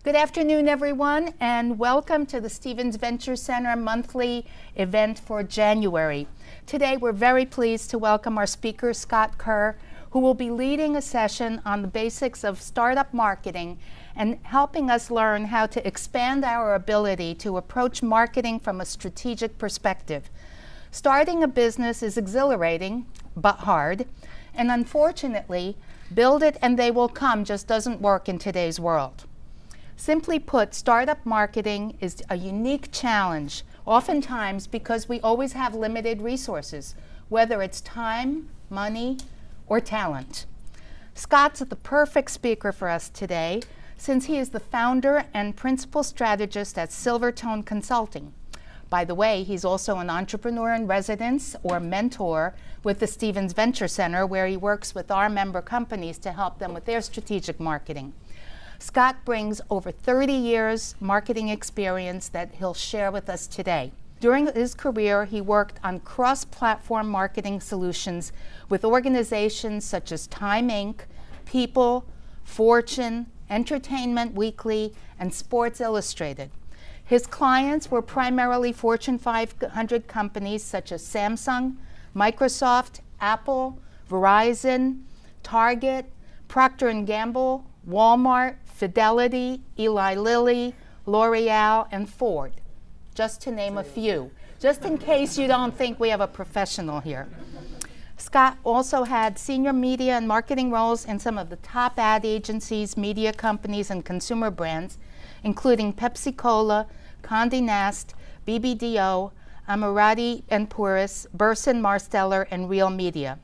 Good afternoon, everyone, and welcome to the Stevens Venture Center monthly event for January. Today, we're very pleased to welcome our speaker, Scott Kerr, who will be leading a session on the basics of startup marketing and helping us learn how to expand our ability to approach marketing from a strategic perspective. Starting a business is exhilarating, but hard, and unfortunately, build it and they will come just doesn't work in today's world. Simply put, startup marketing is a unique challenge, oftentimes because we always have limited resources, whether it's time, money, or talent. Scott's the perfect speaker for us today, since he is the founder and principal strategist at Silvertone Consulting. By the way, he's also an entrepreneur in residence or mentor with the Stevens Venture Center, where he works with our member companies to help them with their strategic marketing. Scott brings over 30 years marketing experience that he'll share with us today. During his career, he worked on cross-platform marketing solutions with organizations such as Time Inc., People, Fortune, Entertainment Weekly, and Sports Illustrated. His clients were primarily Fortune 500 companies such as Samsung, Microsoft, Apple, Verizon, Target, Procter & Gamble, Walmart, Fidelity, Eli Lilly, L'Oreal, and Ford, just to name a few, just in case you don't think we have a professional here. Scott also had senior media and marketing roles in some of the top ad agencies, media companies, and consumer brands, including Pepsi-Cola, Condé Nast, BBDO, Ammirati and Puris, Burson Marsteller, and Real Media.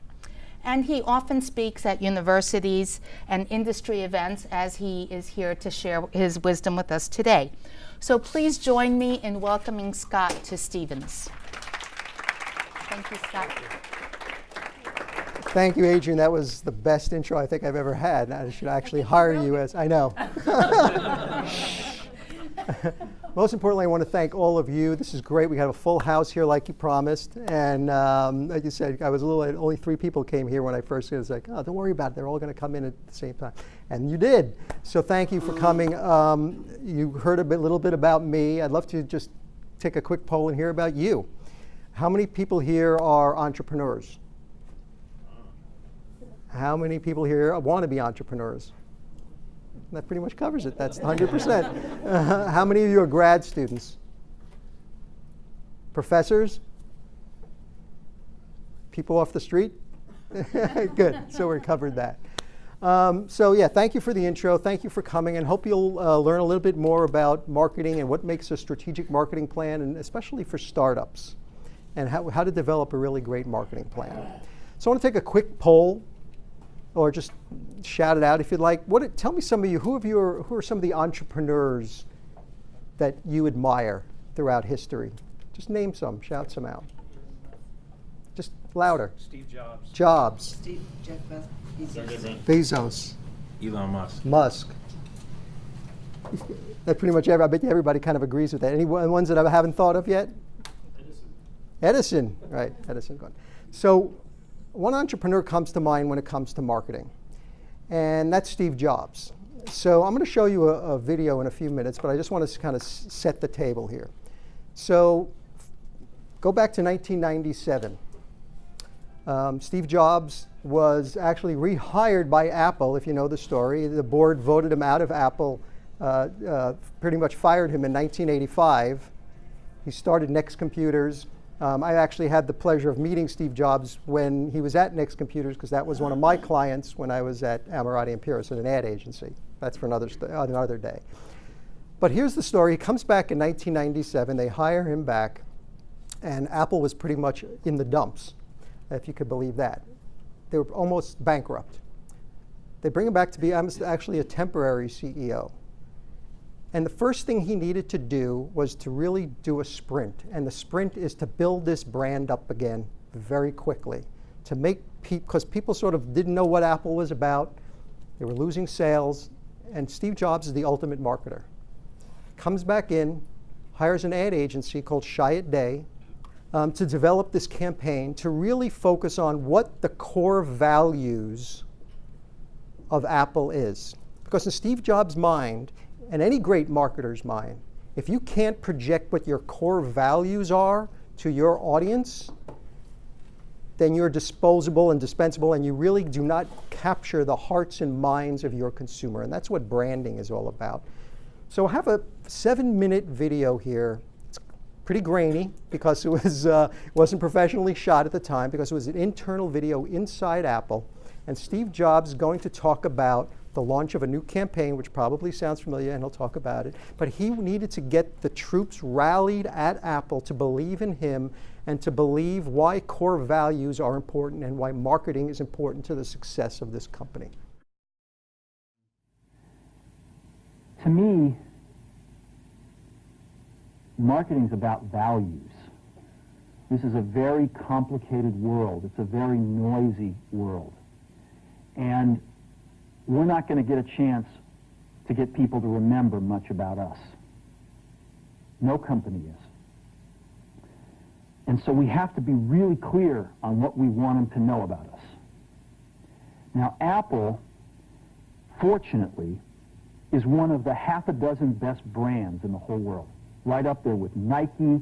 And he often speaks at universities and industry events, as he is here to share his wisdom with us today. So please join me in welcoming Scott to Stevens. Thank you, Scott. Thank you, Adrian. That was the best intro I think I've ever had. I should actually hire you as, I know. Most importantly, I want to thank all of you. This is great. We had a full house here like you promised. And like you said, only 3 people came here when I first was like, oh, don't worry about it. They're all going to come in at the same time. And you did. So thank you for coming. You heard a little bit about me. I'd love to just take a quick poll and hear about you. How many people here are entrepreneurs? How many people here want to be entrepreneurs? That pretty much covers it. That's 100%. How many of you are grad students? Professors? People off the street? Good. So we covered that. So yeah, thank you for the intro. Thank you for coming, and hope you'll learn a little bit more about marketing and what makes a strategic marketing plan, and especially for startups, and how to develop a really great marketing plan. So I want to take a quick poll, or just shout it out if you'd like. Tell me some of you, who are some of the entrepreneurs that you admire throughout history? Just name some, shout some out. Just louder. Steve Jobs. Jobs. Jeff Bezos. Elon Musk. Musk. That pretty much I bet everybody kind of agrees with that. Any ones that I haven't thought of yet? Edison. Right, Edison. Go on. So one entrepreneur comes to mind when it comes to marketing, and that's Steve Jobs. So I'm going to show you a video in a few minutes, but I just want to kind of set the table here. So go back to 1997. Steve Jobs was actually rehired by Apple, if you know the story. The board voted him out of Apple, pretty much fired him in 1985. He started Next Computers. I actually had the pleasure of meeting Steve Jobs when he was at Next Computers, because that was one of my clients when I was at Ammirati and Puris, an ad agency. That's for another day. But here's the story. He comes back in 1997. They hire him back, and Apple was pretty much in the dumps, if you could believe that. They were almost bankrupt. They bring him back to be actually a temporary CEO. And the first thing he needed to do was to really do a sprint. And the sprint is to build this brand up again very quickly, to make because people sort of didn't know what Apple was about. They were losing sales. And Steve Jobs is the ultimate marketer. Comes back in, hires an ad agency called Chiat Day to develop this campaign to really focus on what the core values of Apple is. Because in Steve Jobs' mind, in any great marketer's mind, if you can't project what your core values are to your audience, then you're disposable and dispensable, and you really do not capture the hearts and minds of your consumer. And that's what branding is all about. So I have a 7-minute video here. It's pretty grainy because it wasn't professionally shot at the time, because it was an internal video inside Apple. And Steve Jobs is going to talk about the launch of a new campaign, which probably sounds familiar, and he'll talk about it. But he needed to get the troops rallied at Apple to believe in him and to believe why core values are important and why marketing is important to the success of this company. To me, marketing is about values. This is a very complicated world. It's a very noisy world. And we're not going to get a chance to get people to remember much about us. No company is. And so we have to be really clear on what we want them to know about us. Now, Apple, fortunately, is one of the half a dozen best brands in the whole world. Right up there with Nike,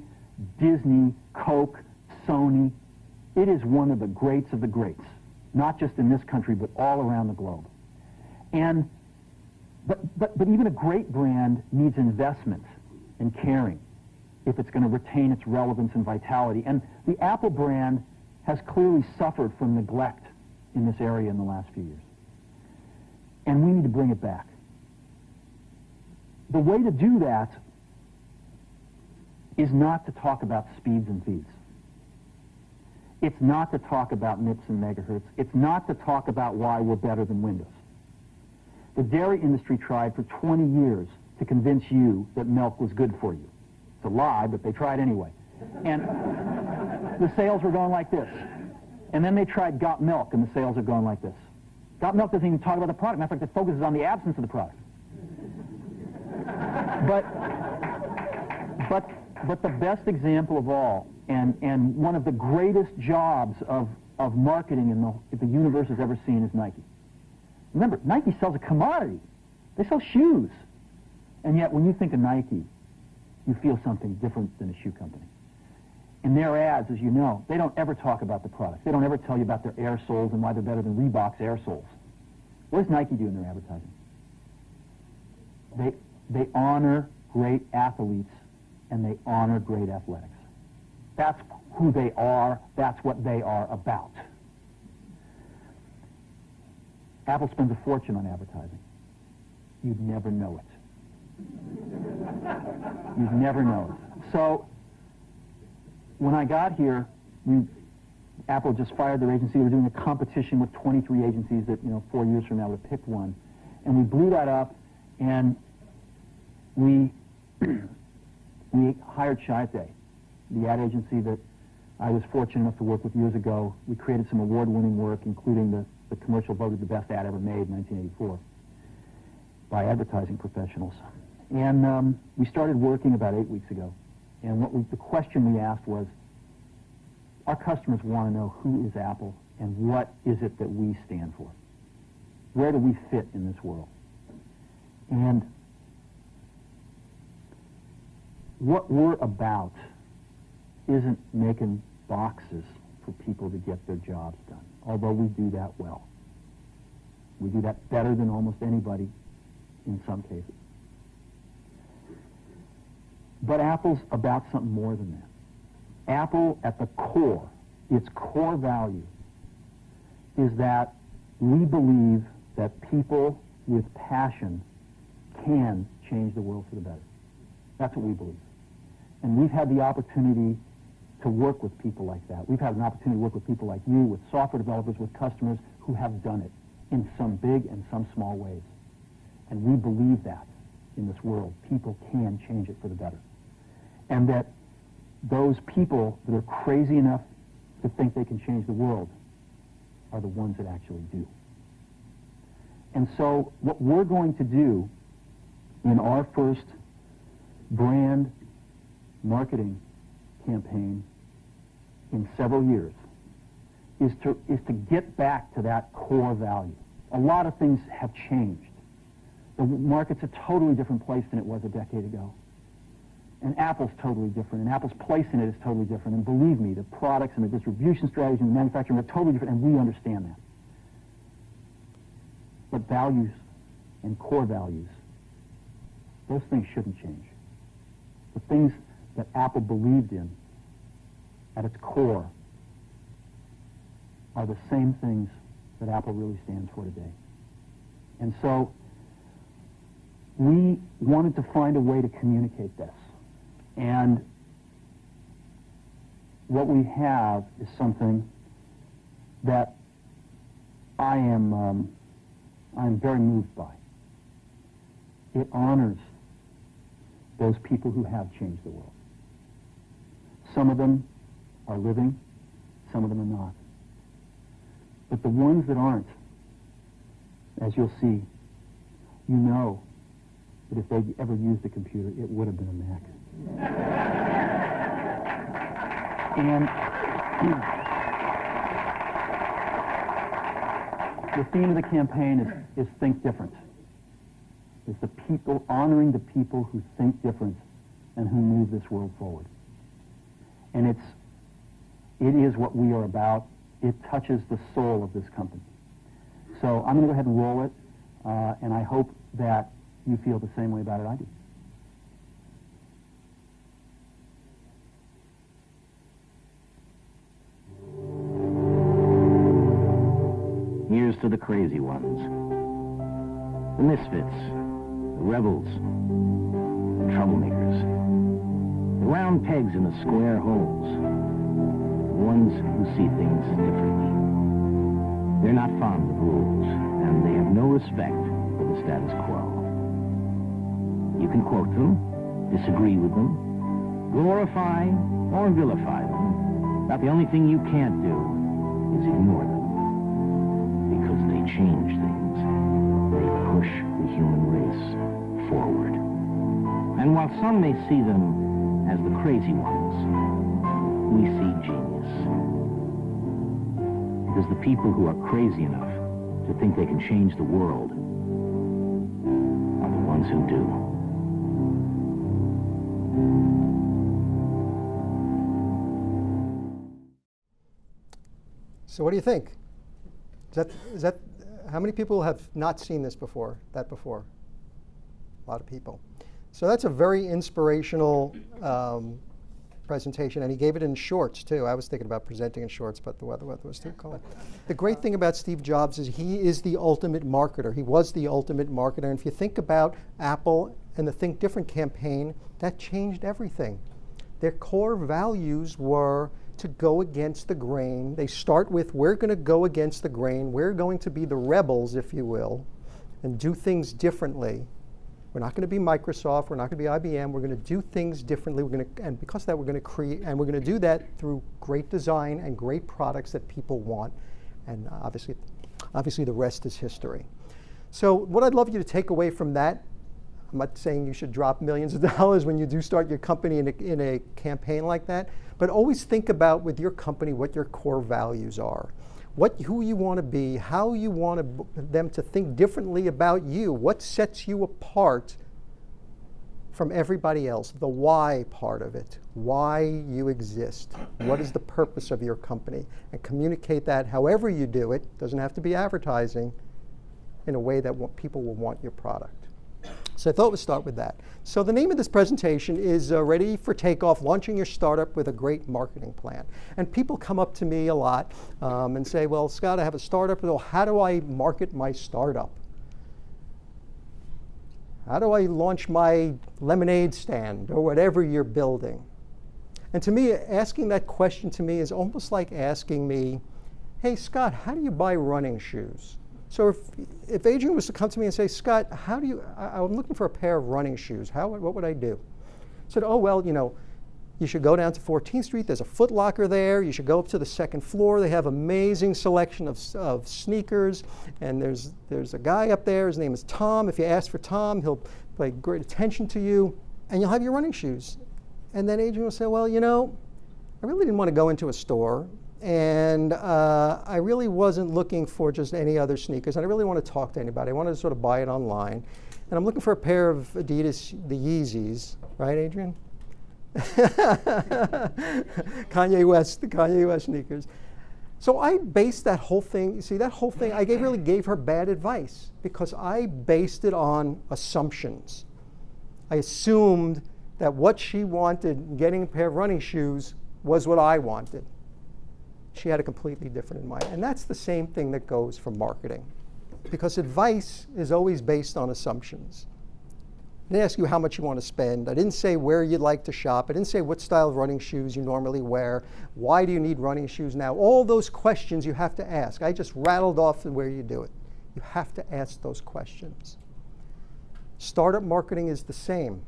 Disney, Coke, Sony. It is one of the greats of the greats, not just in this country, but all around the globe. And but even a great brand needs investment and caring if it's going to retain its relevance and vitality. And the Apple brand has clearly suffered from neglect in this area in the last few years. And we need to bring it back. The way to do that is not to talk about speeds and feeds. It's not to talk about MIPS and megahertz. It's not to talk about why we're better than Windows. The dairy industry tried for 20 years to convince you that milk was good for you. It's a lie, but they tried anyway. And the sales were going like this. And then they tried Got Milk, and the sales are going like this. Got Milk doesn't even talk about the product. Matter of fact, it focuses on the absence of the product. But the best example of all, and one of the greatest jobs of marketing the universe has ever seen, is Nike. Remember, Nike sells a commodity. They sell shoes. And yet, when you think of Nike, you feel something different than a shoe company. In their ads, as you know, they don't ever talk about the product. They don't ever tell you about their air soles and why they're better than Reebok's air soles. What does Nike do in their advertising? They honor great athletes, and they honor great athletics. That's who they are. That's what they are about. Apple spends a fortune on advertising. You'd never know it. You'd never know it. So when I got here, Apple just fired their agency. We were doing a competition with 23 agencies that, 4 years from now would have picked one. And we blew that up, and we hired Shite, the ad agency that I was fortunate enough to work with years ago. We created some award-winning work, including the commercial voted the best ad ever made in 1984 by advertising professionals. And we started working about 8 weeks ago. And the question we asked was, our customers want to know who is Apple and what is it that we stand for? Where do we fit in this world? And what we're about isn't making boxes for people to get their jobs done, although we do that well. We do that better than almost anybody in some cases. But Apple's about something more than that. Apple, at the core, its core value, is that we believe that people with passion can change the world for the better. That's what we believe. And we've had the opportunity to work with people like that. We've had an opportunity to work with people like you, with software developers, with customers who have done it in some big and some small ways. And we believe that in this world, people can change it for the better. And that those people that are crazy enough to think they can change the world are the ones that actually do. And so what we're going to do in our first brand marketing campaign in several years is to get back to that core value. A lot of things have changed. The market's a totally different place than it was a decade ago. And Apple's totally different, and Apple's place in it is totally different. And believe me, the products and the distribution strategy and the manufacturing are totally different, and we understand that. But values and core values, those things shouldn't change. The things that Apple believed in at its core are the same things that Apple really stands for today. And so we wanted to find a way to communicate this. And what we have is something that I'm very moved by. It honors those people who have changed the world. Some of them are living, some of them are not. But the ones that aren't, as you'll see, you know that if they'd ever used a computer, it would have been a Mac. And the theme of the campaign is think different. It's the people, honoring the people who think different and who move this world forward. And it is what we are about. It touches the soul of this company. So I'm going to go ahead and roll it, and I hope that you feel the same way about it I do. Here's to the crazy ones, the misfits, the rebels, the troublemakers, the round pegs in the square holes, the ones who see things differently. They're not fond of rules, and they have no respect for the status quo. You can quote them, disagree with them, glorify or vilify them, but the only thing you can't do is ignore them. Because they change things. They push the human race forward. And while some may see them as the crazy ones, we see genius. Because the people who are crazy enough to think they can change the world are the ones who do. So what do you think? Is that how many people have not seen this before? That before? A lot of people. So that's a very inspirational presentation, and he gave it in shorts too. I was thinking about presenting in shorts, but the weather was too cold. The great thing about Steve Jobs is he is the ultimate marketer. He was the ultimate marketer, and if you think about Apple and the Think Different campaign, that changed everything. Their core values were to go against the grain. They start with, we're going to go against the grain. We're going to be the rebels, if you will, and do things differently. We're not going to be Microsoft. We're not going to be IBM. We're going to do things differently. And because of that, we're going to create, and we're going to do that through great design and great products that people want. And obviously the rest is history. So what I'd love you to take away from that, I'm not saying you should drop millions of dollars when you do start your company in a campaign like that, but always think about with your company what your core values are, who you want to be, how you want them to think differently about you, what sets you apart from everybody else, the why part of it, why you exist, what is the purpose of your company, and communicate that however you do it, doesn't have to be advertising, in a way that people will want your product. So I thought we'd start with that. So the name of this presentation is Ready for Takeoff, Launching Your Startup with a Great Marketing Plan. And people come up to me a lot and say, well, Scott, I have a startup. Well, how do I market my startup? How do I launch my lemonade stand or whatever you're building? And to me, asking that question to me is almost like asking me, hey, Scott, how do you buy running shoes? So if Adrian was to come to me and say, Scott, I'm looking for a pair of running shoes. What would I do? I said, oh, well, you should go down to 14th Street. There's a Foot Locker there. You should go up to the second floor. They have amazing selection of sneakers. And there's a guy up there. His name is Tom. If you ask for Tom, he'll pay great attention to you. And you'll have your running shoes. And then Adrian will say, well, I really didn't want to go into a store. And I really wasn't looking for just any other sneakers. And I really want to talk to anybody. I wanted to sort of buy it online. and I'm looking for a pair of Adidas, the Yeezys, right, Adrian? Kanye West, the Kanye West sneakers. So I based that whole thing, you see, that whole thing, I really gave her bad advice because I based it on assumptions. I assumed that what she wanted, getting a pair of running shoes, was what I wanted. She had a completely different in mind. And that's the same thing that goes for marketing, because advice is always based on assumptions. I didn't ask you how much you want to spend. I didn't say where you'd like to shop. I didn't say what style of running shoes you normally wear. Why do you need running shoes now? All those questions you have to ask. I just rattled off where you do it. You have to ask those questions. Startup marketing is the same.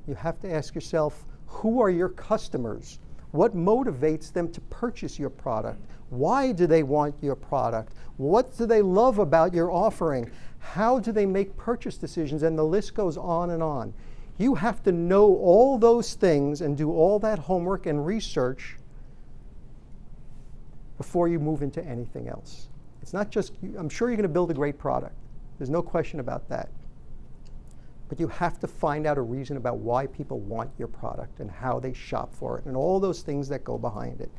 You have to ask yourself, who are your customers? What motivates them to purchase your product? Why do they want your product? What do they love about your offering? How do they make purchase decisions? And the list goes on and on. You have to know all those things and do all that homework and research before you move into anything else. It's not just, I'm sure you're going to build a great product. There's no question about that. But you have to find out a reason about why people want your product and how they shop for it and all those things that go behind it.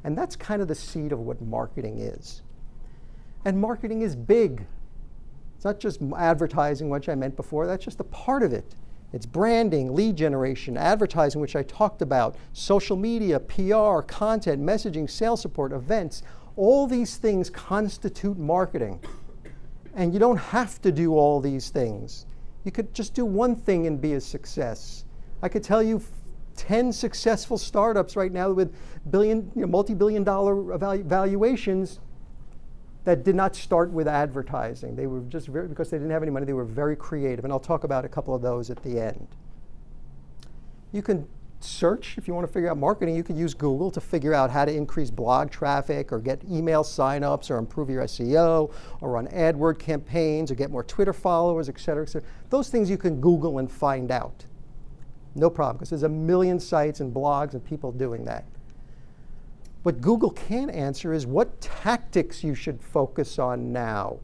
And that's kind of the seed of what marketing is. And marketing is big. It's not just advertising, which I meant before. That's just a part of it. It's branding, lead generation, advertising, which I talked about, social media, PR, content, messaging, sales support, events. All these things constitute marketing. And you don't have to do all these things. You could just do one thing and be a success. I could tell you 10 successful startups right now with multi-billion-dollar valuations that did not start with advertising. They were just because they didn't have any money, they were very creative. And I'll talk about a couple of those at the end. You can search, if you want to figure out marketing, you could use Google to figure out how to increase blog traffic or get email signups or improve your SEO or run AdWord campaigns or get more Twitter followers, et cetera, et cetera. Those things you can Google and find out. No problem, because there's a million sites and blogs and people doing that. What Google can answer is what tactics you should focus on now.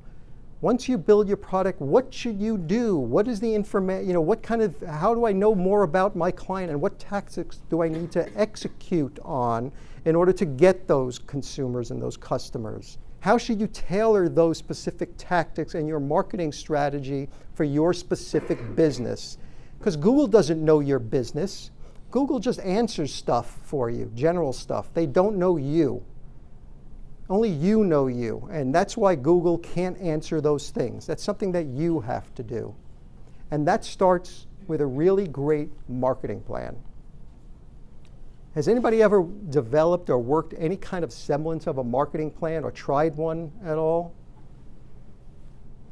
Once you build your product, what should you do? What is the information, how do I know more about my client and what tactics do I need to execute on in order to get those consumers and those customers? How should you tailor those specific tactics and your marketing strategy for your specific business? Because Google doesn't know your business. Google just answers stuff for you, general stuff. They don't know you. Only you know you, and that's why Google can't answer those things. That's something that you have to do. And that starts with a really great marketing plan. Has anybody ever developed or worked any kind of semblance of a marketing plan or tried one at all?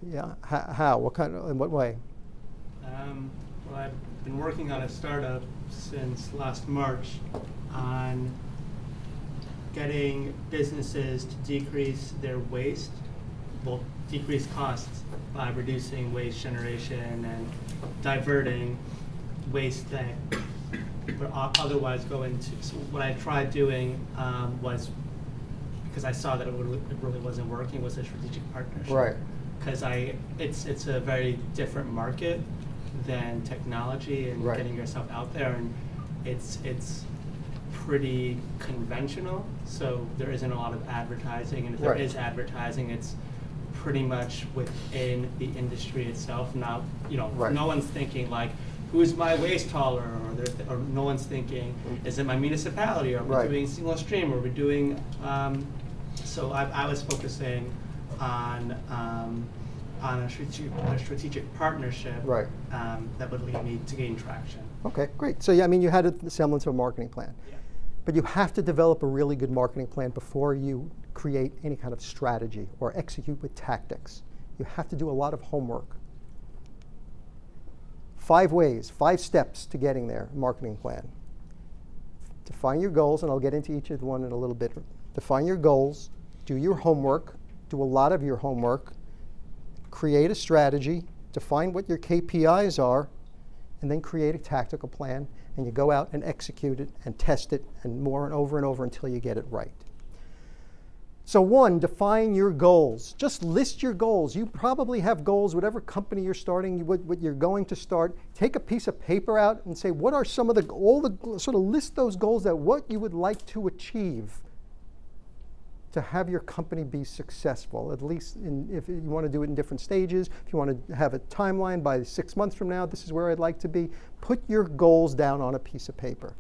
Yeah, how? What kind of, in what way? Well, I've been working on a startup since last March on getting businesses to decrease their waste, well, decrease costs by reducing waste generation and diverting waste that would otherwise go into. So what I tried doing was, because I saw that it really wasn't working, was a strategic partnership. Right. Because it's a very different market than technology and right. getting yourself out there, and it's pretty conventional, so there isn't a lot of advertising, and if there right. is advertising, it's pretty much within the industry itself. Not, right. no one's thinking like, who's my waste hauler, or no one's thinking, is it my municipality, or are we right. doing single stream, or are we doing, so I was focusing on a strategic partnership right. that would lead me to gain traction. Okay, great. So yeah, you had a semblance of a marketing plan. Yeah. But you have to develop a really good marketing plan before you create any kind of strategy or execute with tactics. You have to do a lot of homework. 5 ways, 5 steps to getting there, marketing plan. Define your goals, and I'll get into each of one in a little bit. Define your goals, do your homework, do a lot of your homework, create a strategy, define what your KPIs are, and then create a tactical plan, and you go out and execute it and test it and more and over until you get it right. So one, define your goals. Just list your goals. You probably have goals, whatever company you're starting, what you're going to start. Take a piece of paper out and say, what are some of sort of list those goals that what you would like to achieve to have your company be successful, at least if you want to do it in different stages. If you want to have a timeline by 6 months from now, this is where I'd like to be. Put your goals down on a piece of paper,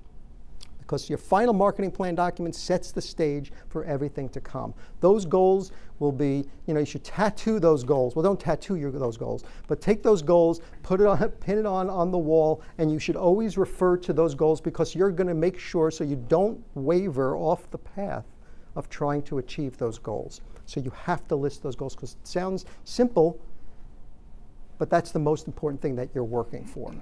because your final marketing plan document sets the stage for everything to come. Those goals will be, you should tattoo those goals. Well, don't tattoo those goals, but take those goals, put it on, pin it on the wall, and you should always refer to those goals, because you're going to make sure so you don't waver off the path of trying to achieve those goals. So you have to list those goals, because it sounds simple, but that's the most important thing that you're working for.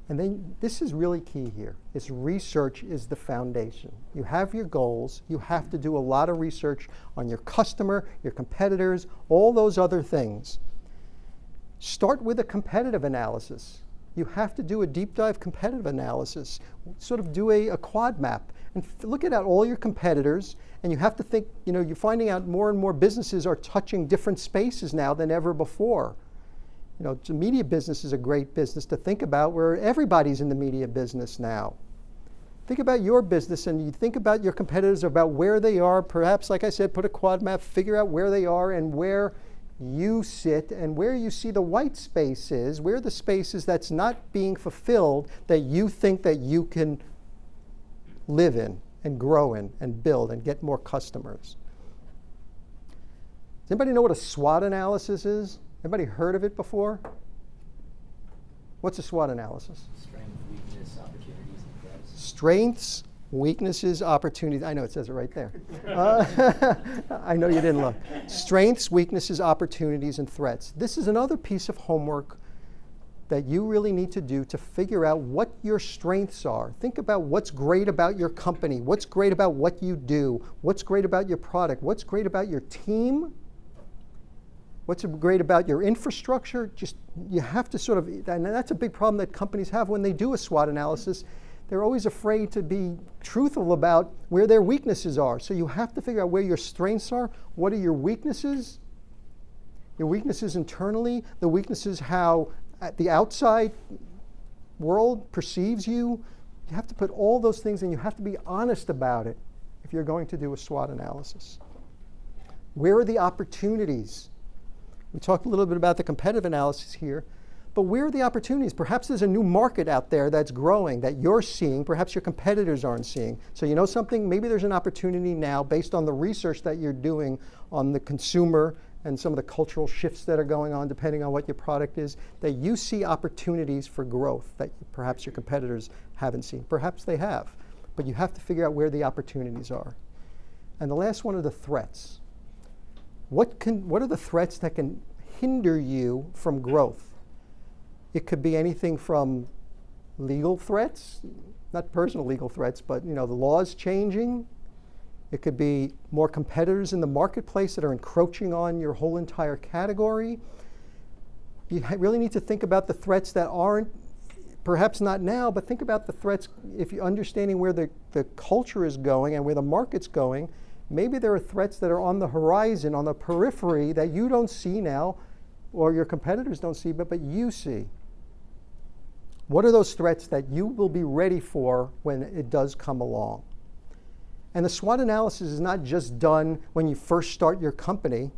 And then this is really key here. Is research is the foundation. You have your goals. You have to do a lot of research on your customer, your competitors, all those other things. Start with a competitive analysis. You have to do a deep dive competitive analysis. Sort of do a quad map and look at all your competitors. And you have to think, you're finding out more and more businesses are touching different spaces now than ever before. The media business is a great business to think about, where everybody's in the media business now. Think about your business, and you think about your competitors, about where they are. Perhaps, like I said, put a quad map, figure out where they are and where you sit, and where you see the white spaces, where the spaces that's not being fulfilled that you think that you can live in and grow in and build and get more customers. Does anybody know what a SWOT analysis is? Anybody heard of it before? What's a SWOT analysis? Strength, weakness, opportunities, and threats. Strengths, weaknesses, opportunities. I know it says it right there. I know you didn't look. Strengths, weaknesses, opportunities, and threats. This is another piece of homework that you really need to do to figure out what your strengths are. Think about what's great about your company, what's great about what you do, what's great about your product, what's great about your team. What's great about your infrastructure? You have to sort of, and that's a big problem that companies have when they do a SWOT analysis. They're always afraid to be truthful about where their weaknesses are. So you have to figure out where your strengths are. What are your weaknesses? Your weaknesses internally, the weaknesses how the outside world perceives you. You have to put all those things, and you have to be honest about it if you're going to do a SWOT analysis. Where are the opportunities? We talked a little bit about the competitive analysis here, but where are the opportunities? Perhaps there's a new market out there that's growing that you're seeing, perhaps your competitors aren't seeing. So you know something? Maybe there's an opportunity now based on the research that you're doing on the consumer and some of the cultural shifts that are going on depending on what your product is, that you see opportunities for growth that perhaps your competitors haven't seen. Perhaps they have, but you have to figure out where the opportunities are. And the last one are the threats. What are the threats that can hinder you from growth? It could be anything from legal threats, not personal legal threats, but the laws changing. It could be more competitors in the marketplace that are encroaching on your whole entire category. You really need to think about the threats that aren't, perhaps not now, but think about the threats if you're understanding where the culture is going and where the market's going. Maybe there are threats that are on the horizon, on the periphery, that you don't see now, or your competitors don't see, but you see. What are those threats that you will be ready for when it does come along? And the SWOT analysis is not just done when you first start your company.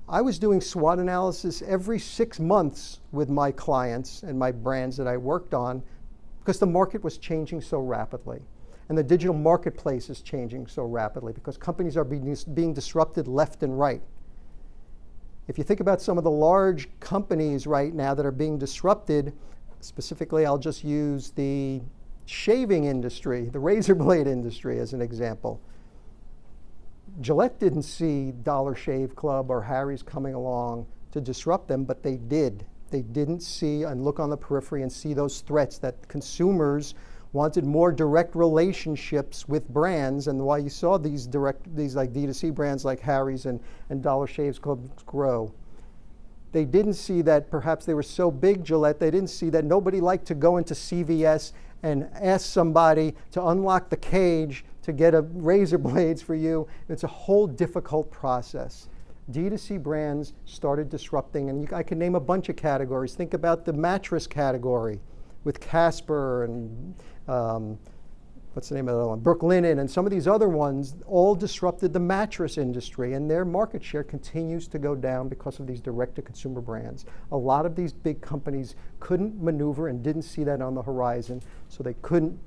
I was doing SWOT analysis every 6 months with my clients and my brands that I worked on, because the market was changing so rapidly. And the digital marketplace is changing so rapidly because companies are being disrupted left and right. If you think about some of the large companies right now that are being disrupted, specifically I'll just use the shaving industry, the razor blade industry as an example. Gillette didn't see Dollar Shave Club or Harry's coming along to disrupt them, but they did. They didn't see and look on the periphery and see those threats that consumers wanted more direct relationships with brands, and why you saw these like D2C brands like Harry's and Dollar Shave Club grow. They didn't see that perhaps they were so big, Gillette, they didn't see that nobody liked to go into CVS and ask somebody to unlock the cage to get a razor blades for you. It's a whole difficult process. D2C brands started disrupting, and I can name a bunch of categories. Think about the mattress category with Casper and what's the name of the other one? Brooklinen, and some of these other ones all disrupted the mattress industry, and their market share continues to go down because of these direct-to-consumer brands. A lot of these big companies couldn't maneuver and didn't see that on the horizon, so they couldn't,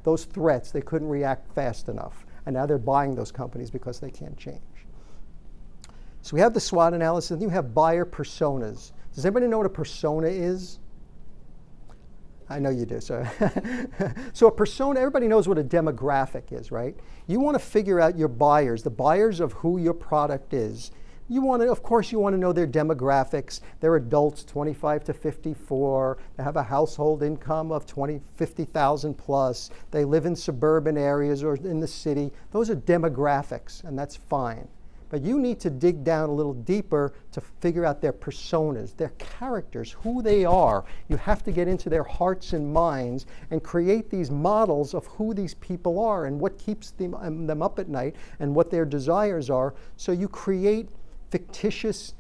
those threats, they couldn't react fast enough. And now they're buying those companies because they can't change. So we have the SWOT analysis, and you have buyer personas. Does anybody know what a persona is? I know you do. So, so a persona, everybody knows what a demographic is, right? You want to figure out your buyers, the buyers of who your product is. You want to, of course, you want to know their demographics. They're adults, 25 to 54. They have a household income of 50,000 plus. They live in suburban areas or in the city. Those are demographics, and that's fine. But you need to dig down a little deeper to figure out their personas, their characters, who they are. You have to get into their hearts and minds and create these models of who these people are and what keeps them up at night and what their desires are. So you create fictitious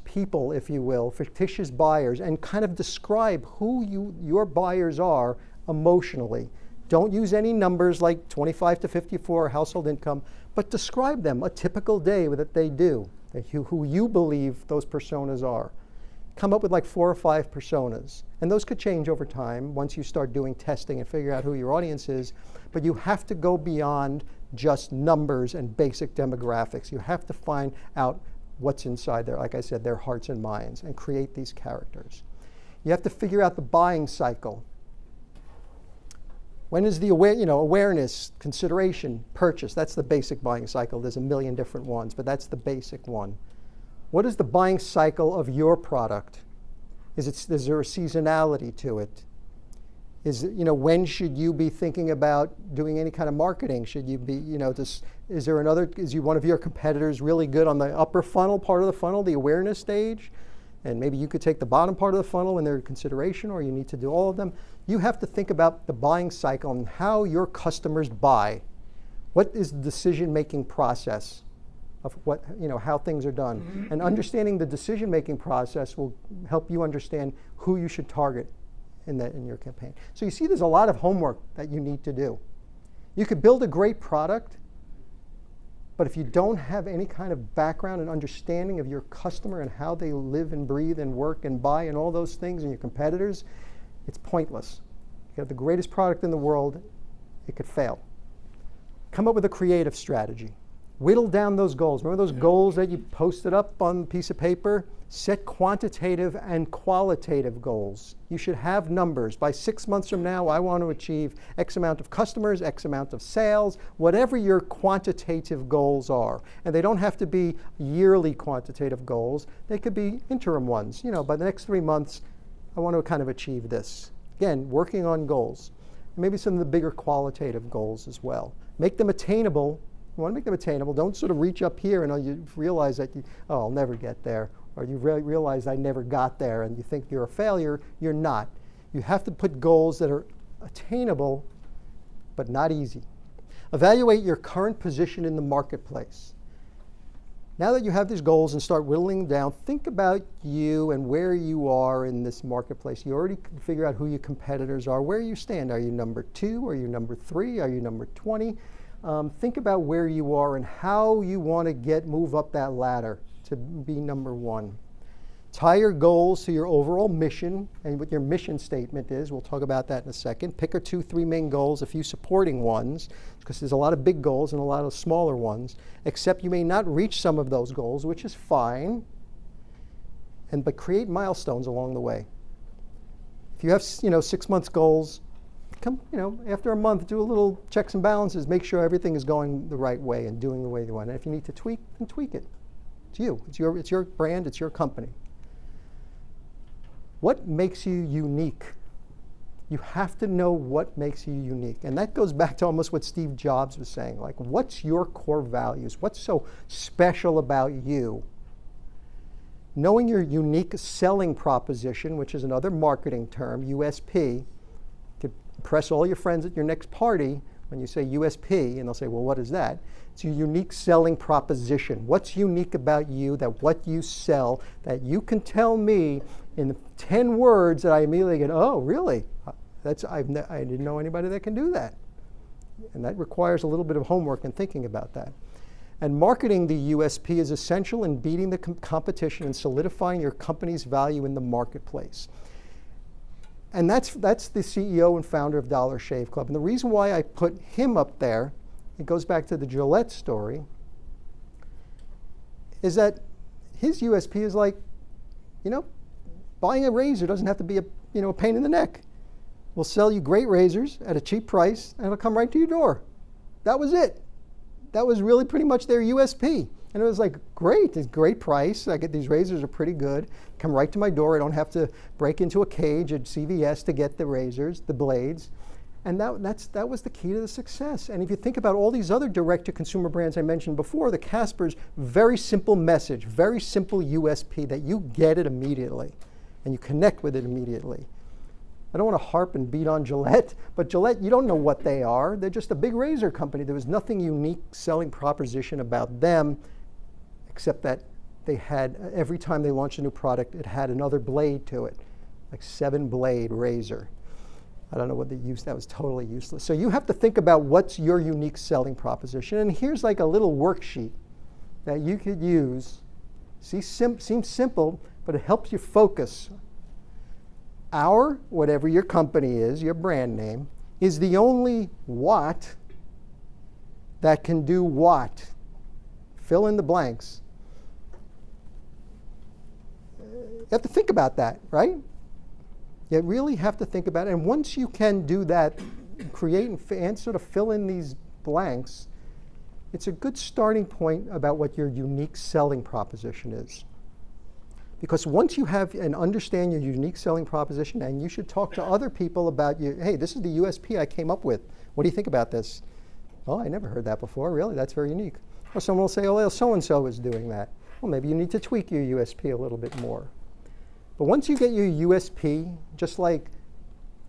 people, if you will, fictitious buyers, and kind of describe who your buyers are emotionally. Don't use any numbers like 25 to 54 household income, but describe them, a typical day that they do, who you believe those personas are. Come up with like 4 or 5 personas. And those could change over time once you start doing testing and figure out who your audience is. But you have to go beyond just numbers and basic demographics. You have to find out what's inside there, like I said, their hearts and minds, and create these characters. You have to figure out the buying cycle. When is the awareness, consideration, purchase? That's the basic buying cycle. There's a million different ones, but that's the basic one. What is the buying cycle of your product? Is there a seasonality to it? When should you be thinking about doing any kind of marketing? Should you be, is one of your competitors really good on the upper funnel part of the funnel, the awareness stage? And maybe you could take the bottom part of the funnel when they're in consideration, or you need to do all of them. You have to think about the buying cycle and how your customers buy. What is the decision-making process of how things are done? And understanding the decision-making process will help you understand who you should target in your campaign. So you see there's a lot of homework that you need to do. You could build a great product, but if you don't have any kind of background and understanding of your customer and how they live and breathe and work and buy and all those things and your competitors, it's pointless. You have the greatest product in the world, it could fail. Come up with a creative strategy. Whittle down those goals. Remember those goals that you posted up on a piece of paper? Set quantitative and qualitative goals. You should have numbers. By 6 months from now, I want to achieve X amount of customers, X amount of sales, whatever your quantitative goals are. And they don't have to be yearly quantitative goals. They could be interim ones. By the next 3 months, I want to kind of achieve this. Again, working on goals. Maybe some of the bigger qualitative goals as well. Make them attainable. You want to make them attainable. Don't sort of reach up here and you realize that I'll never get there. Or you realize I never got there and you think you're a failure. You're not. You have to put goals that are attainable but not easy. Evaluate your current position in the marketplace. Now that you have these goals and start whittling down, think about you and where you are in this marketplace. You already can figure out who your competitors are, where you stand. Are you number 2? Are you number 3? Are you number 20? Think about where you are and how you want to move up that ladder to be number 1. Tie your goals to your overall mission and what your mission statement is. We'll talk about that in a second. Pick 2, 3 main goals, a few supporting ones, because there's a lot of big goals and a lot of smaller ones, except you may not reach some of those goals, which is fine, but create milestones along the way. If you have 6 months goals, after a month, do a little checks and balances, make sure everything is going the right way and doing the way you want. And if you need to tweak, then tweak it. It's you. It's your brand. It's your company. What makes you unique? You have to know what makes you unique. And that goes back to almost what Steve Jobs was saying. Like, what's your core values? What's so special about you? Knowing your unique selling proposition, which is another marketing term, USP, to impress all your friends at your next party, When you say USP, and they'll say, well, what is that? It's your unique selling proposition. What's unique about you, that what you sell, that you can tell me in 10 words that I immediately get, oh, really? I didn't know anybody that can do that. And that requires a little bit of homework and thinking about that. And marketing the USP is essential in beating the competition and solidifying your company's value in the marketplace. And that's the CEO and founder of Dollar Shave Club. And the reason why I put him up there, it goes back to the Gillette story, is that his USP is like, buying a razor doesn't have to be a pain in the neck. We'll sell you great razors at a cheap price, and it'll come right to your door. That was it. That was really pretty much their USP. And it was like, great, it's a great price. I get these razors are pretty good. Come right to my door. I don't have to break into a cage at CVS to get the razors, the blades. And that was the key to the success. And if you think about all these other direct-to-consumer brands I mentioned before, the Caspers, very simple message, very simple USP that you get it immediately and you connect with it immediately. I don't want to harp and beat on Gillette, but Gillette, you don't know what they are. They're just a big razor company. There was nothing unique selling proposition about them except that they had, every time they launched a new product, it had another blade to it, like 7-blade razor. I don't know what they used, that was totally useless. So you have to think about what's your unique selling proposition. And here's like a little worksheet that you could use. Seems simple, but it helps you focus. Whatever your company is, your brand name, is the only what that can do what. Fill in the blanks. You have to think about that, right? You really have to think about it. And once you can do that, create and sort of fill in these blanks, it's a good starting point about what your unique selling proposition is. Because once you have and understand your unique selling proposition, and you should talk to other people about hey, this is the USP I came up with. What do you think about this? Oh, I never heard that before. Really, that's very unique. Or someone will say, oh, well, so-and-so is doing that. Well, maybe you need to tweak your USP a little bit more. But once you get your USP, just like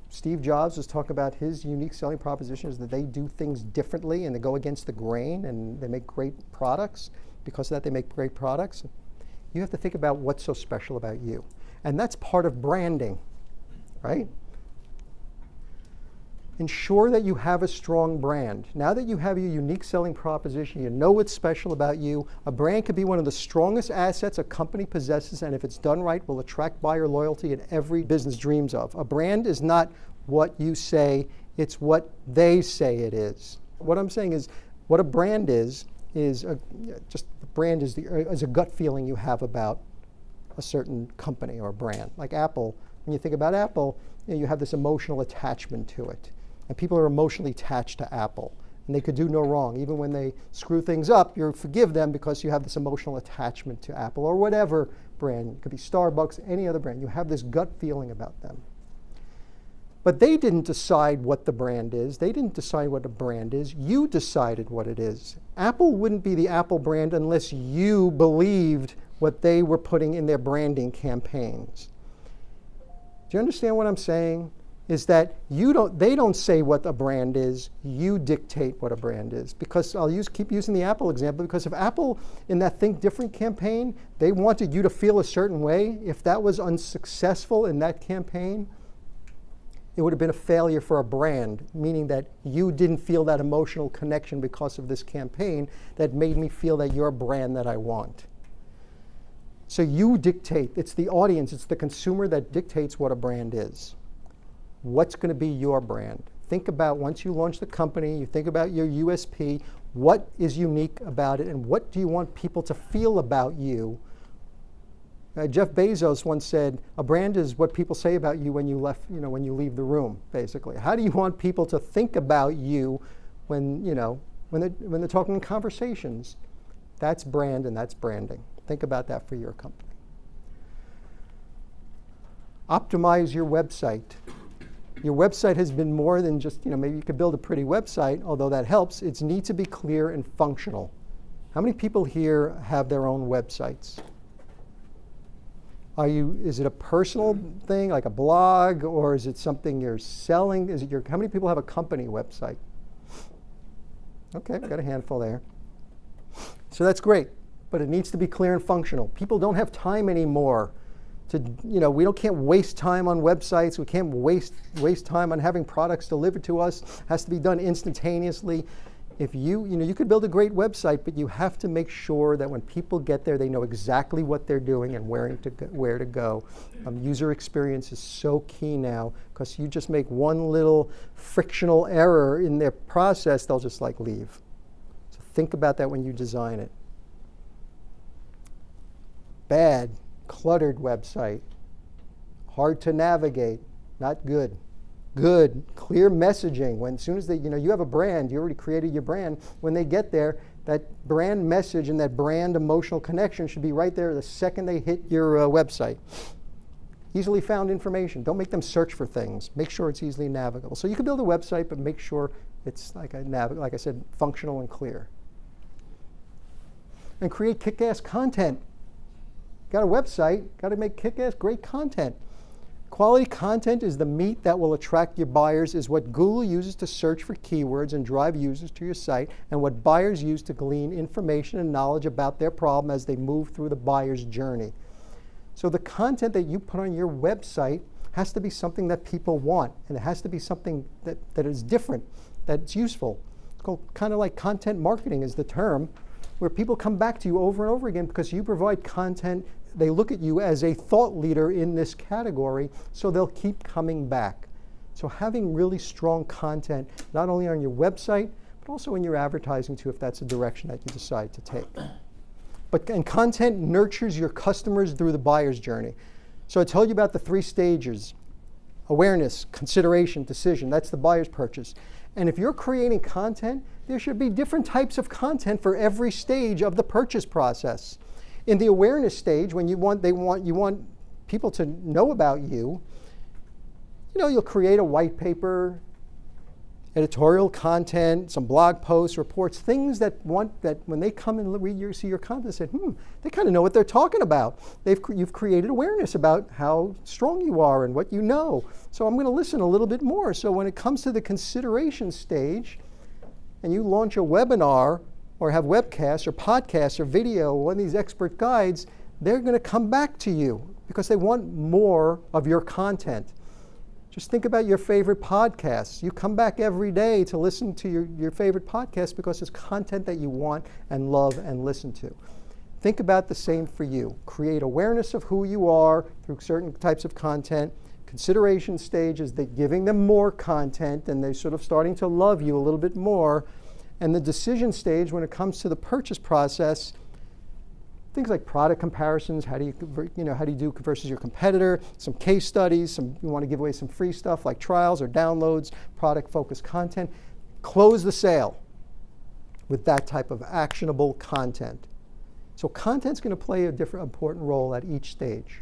Steve Jobs was talking about his unique selling proposition is that they do things differently and they go against the grain and they make great products. Because of that, they make great products. You have to think about what's so special about you. And that's part of branding, right? Ensure that you have a strong brand. Now that you have your unique selling proposition, you know what's special about you. A brand could be one of the strongest assets a company possesses, and if it's done right, will attract buyer loyalty that every business dreams of. A brand is not what you say, it's what they say it is. What I'm saying is, what a brand is a gut feeling you have about a certain company or brand. Like Apple, when you think about Apple, you have this emotional attachment to it. And people are emotionally attached to Apple. And they could do no wrong. Even when they screw things up, you forgive them because you have this emotional attachment to Apple or whatever brand. It could be Starbucks, any other brand. You have this gut feeling about them. But they didn't decide what the brand is. They didn't decide what a brand is. You decided what it is. Apple wouldn't be the Apple brand unless you believed what they were putting in their branding campaigns. Do you understand what I'm saying? Is that they don't say what a brand is, you dictate what a brand is. Because keep using the Apple example, because if Apple in that Think Different campaign, they wanted you to feel a certain way, if that was unsuccessful in that campaign, it would have been a failure for a brand, meaning that you didn't feel that emotional connection because of this campaign that made me feel that you're a brand that I want. So you dictate, it's the audience, it's the consumer that dictates what a brand is. What's going to be your brand? Think about, once you launch the company, you think about your USP, what is unique about it, and what do you want people to feel about you? Jeff Bezos once said, a brand is what people say about you when you leave the room, basically. How do you want people to think about you when they're talking in conversations? That's brand and that's branding. Think about that for your company. Optimize your website. Your website has been more than just, maybe you could build a pretty website, although that helps. It needs to be clear and functional. How many people here have their own websites? Is it a personal thing, like a blog, or is it something you're selling? How many people have a company website? Okay, we've got a handful there. So that's great, but it needs to be clear and functional. People don't have time anymore to, we can't waste time on websites. We can't waste time on having products delivered to us. It has to be done instantaneously. If you could build a great website, but you have to make sure that when people get there, they know exactly what they're doing and where to go. User experience is so key now, because you just make one little frictional error in their process, they'll just leave. So think about that when you design it. Bad, cluttered website, hard to navigate, not good. Good, clear messaging. When as soon as you have a brand, you already created your brand. When they get there, that brand message and that brand emotional connection should be right there the second they hit your website. Easily found information. Don't make them search for things. Make sure it's easily navigable. So you can build a website, but make sure it's like I said, functional and clear. And create kick-ass content. Got a website, got to make kick-ass great content. Quality content is the meat that will attract your buyers, is what Google uses to search for keywords and drive users to your site, and what buyers use to glean information and knowledge about their problem as they move through the buyer's journey. So the content that you put on your website has to be something that people want, and it has to be something that is different, that's useful. It's called kind of like content marketing is the term, where people come back to you over and over again because you provide content. They look at you as a thought leader in this category, so they'll keep coming back. So having really strong content, not only on your website, but also in your advertising too, if that's a direction that you decide to take. And content nurtures your customers through the buyer's journey. So I told you about the 3 stages: awareness, consideration, decision. That's the buyer's purchase. And if you're creating content, there should be different types of content for every stage of the purchase process. In the awareness stage, when you want people to know about you, you'll create a white paper, editorial content, some blog posts, reports, things that when they come and see your content, say, they kind of know what they're talking about. You've created awareness about how strong you are and what you know. So I'm going to listen a little bit more. So when it comes to the consideration stage, and you launch a webinar, or have webcasts or podcasts or video, one of these expert guides, they're going to come back to you because they want more of your content. Just think about your favorite podcasts. You come back every day to listen to your favorite podcast because it's content that you want and love and listen to. Think about the same for you. Create awareness of who you are through certain types of content. Consideration stage is that giving them more content and they're sort of starting to love you a little bit more. And the decision stage, when it comes to the purchase process, things like product comparisons, how do you do versus your competitor, some case studies, you want to give away some free stuff like trials or downloads, product-focused content. Close the sale with that type of actionable content. So content's going to play a different important role at each stage.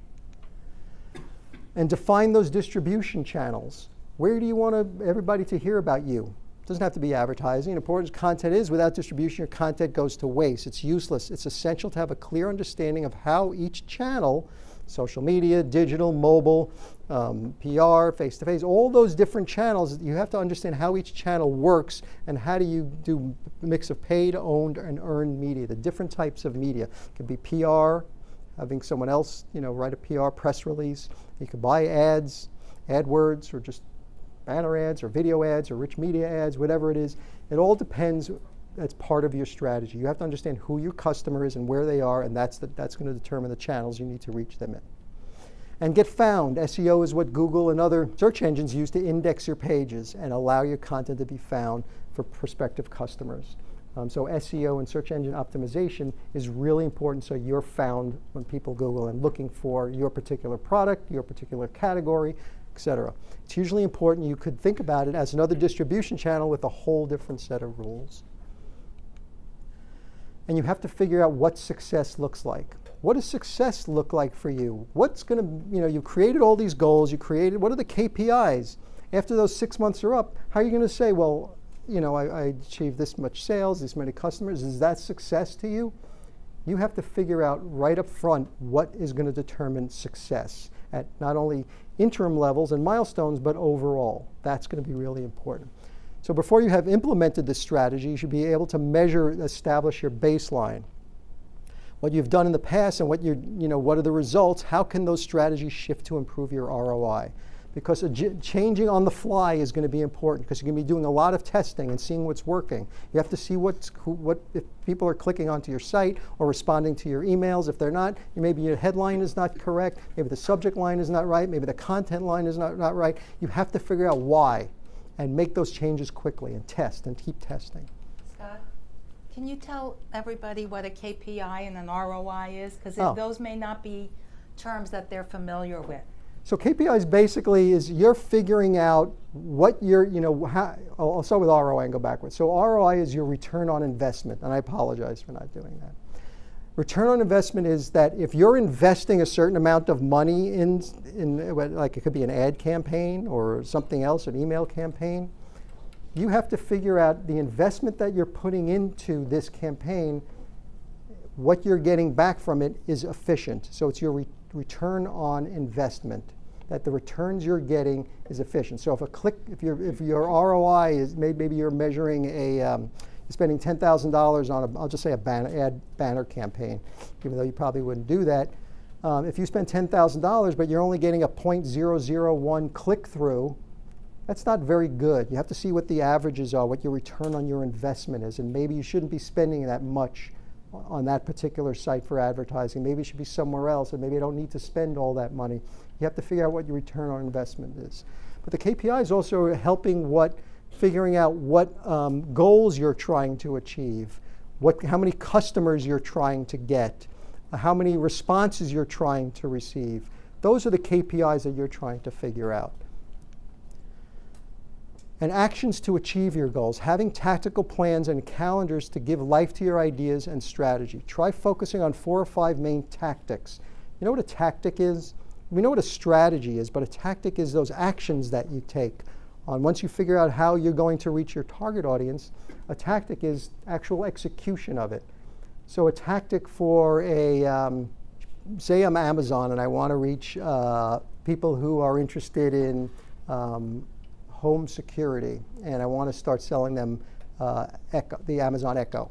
And define those distribution channels. Where do you want everybody to hear about you? It doesn't have to be advertising. Important as content is, without distribution, your content goes to waste. It's useless. It's essential to have a clear understanding of how each channel, social media, digital, mobile, PR, face-to-face, all those different channels, you have to understand how each channel works and how do you do a mix of paid, owned, and earned media, the different types of media. It could be PR, having someone else write a PR press release. You could buy ads, AdWords, or just banner ads or video ads or rich media ads, whatever it is. It all depends. That's part of your strategy. You have to understand who your customer is and where they are, and that's going to determine the channels you need to reach them in. And get found. SEO is what Google and other search engines use to index your pages and allow your content to be found for prospective customers. So SEO and search engine optimization is really important so you're found when people Google and looking for your particular product, your particular category, etc. It's hugely important. You could think about it as another distribution channel with a whole different set of rules. And you have to figure out what success looks like. What does success look like for you? What's going to, you created all these goals, what are the KPIs? After those 6 months are up, how are you going to say, well, I achieved this much sales, this many customers. Is that success to you? You have to figure out right up front what is going to determine success at not only interim levels and milestones, but overall. That's going to be really important. So before you have implemented this strategy, you should be able to measure, establish your baseline. What you've done in the past and what are the results, how can those strategies shift to improve your ROI? Because changing on the fly is going to be important because you're going to be doing a lot of testing and seeing what's working. You have to see if people are clicking onto your site or responding to your emails. If they're not, maybe your headline is not correct, maybe the subject line is not right, maybe the content line is not right. You have to figure out why and make those changes quickly and test and keep testing. Scott, can you tell everybody what a KPI and an ROI is? Because those may not be terms that they're familiar with. So KPIs basically is you're figuring out what I'll start with ROI and go backwards. So ROI is your return on investment, and I apologize for not doing that. Return on investment is that if you're investing a certain amount of money in like it could be an ad campaign or something else, an email campaign, you have to figure out the investment that you're putting into this campaign, what you're getting back from it is efficient. So it's your return on investment, that the returns you're getting is efficient. So if your ROI is maybe you're measuring you're spending $10,000 on I'll just say ad banner campaign, even though you probably wouldn't do that. If you spend $10,000 but you're only getting a 0.001 click through, that's not very good. You have to see what the averages are, what your return on your investment is, and maybe you shouldn't be spending that much on that particular site for advertising. Maybe it should be somewhere else, and maybe you don't need to spend all that money. You have to figure out what your return on investment is. But the KPI is also helping figuring out what goals you're trying to achieve, how many customers you're trying to get, how many responses you're trying to receive. Those are the KPIs that you're trying to figure out. And actions to achieve your goals, having tactical plans and calendars to give life to your ideas and strategy. Try focusing on 4 or 5 main tactics. You know what a tactic is? We know what a strategy is, but a tactic is those actions that you take. Once you figure out how you're going to reach your target audience, a tactic is actual execution of it. So a tactic for say I'm Amazon and I want to reach people who are interested in home security, and I want to start selling them the Amazon Echo.